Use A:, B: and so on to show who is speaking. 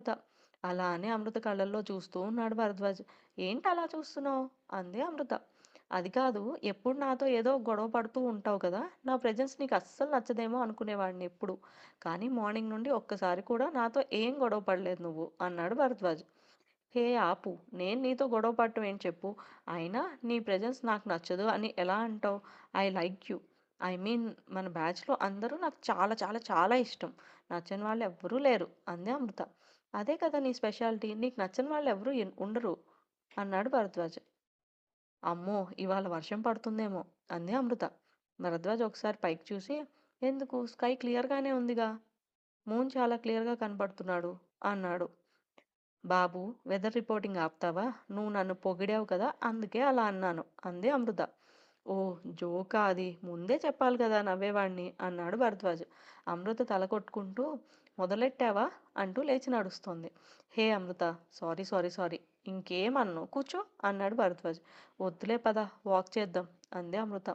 A: అమృత. అలా అని అమృత కళ్ళల్లో చూస్తూ ఉన్నాడు భరద్వాజ్. "ఏంటలా చూస్తున్నావు?" అంది అమృత. "అది కాదు, ఎప్పుడు నాతో ఏదో గొడవ పడుతూ ఉంటావు కదా! నా ప్రెజెన్స్ నీకు అస్సలు నచ్చదేమో అనుకునేవాడిని ఎప్పుడు. కానీ మార్నింగ్ నుండి ఒక్కసారి కూడా నాతో ఏం గొడవ పడలేదు నువ్వు" అన్నాడు భరద్వాజ్. "హే ఆపు! నేను నీతో గొడవ పడటం ఏంటి చెప్పు? అయినా నీ ప్రెజెన్స్ నాకు నచ్చదు అని ఎలా అంటావు? I like you. I mean మన బ్యాచ్‌లో అందరూ నాకు చాలా చాలా చాలా ఇష్టం. నచ్చని వాళ్ళు ఎవ్వరూ లేరు" అంది అమృత. "అదే కదా నీ స్పెషాలిటీ. నీకు నచ్చని వాళ్ళు ఎవరు ఉండరు" అన్నాడు భరద్వాజ్. "అమ్మో! ఇవాళ వర్షం పడుతుందేమో" అంది అమృత. భరద్వాజ్ ఒకసారి పైకి చూసి, "ఎందుకు? స్కై క్లియర్‌గానే ఉందిగా. మూన్ చాలా క్లియర్‌గా కనపడుతున్నాడు" అన్నాడు. "బాబూ, వెదర్ రిపోర్టింగ్ ఆపుతావా? నువ్వు నన్ను పొగిడావు కదా! అందుకే అలా అన్నాను" అంది అమృత. "ఓహ్! జోకా అది? ముందే చెప్పాలి కదా నవ్వేవాడిని" అన్నాడు భరద్వాజ్. అమృత తల కొట్టుకుంటూ, "మొదలెట్టావా?" అంటూ లేచి నడుస్తోంది. "Hey Amrita! Sorry, sorry, sorry. ఇంకేం అనను. కూర్చో" అన్నాడు భరద్వాజ్. "వద్దులే పద, వాక్ చేద్దాం" అంది అమృత.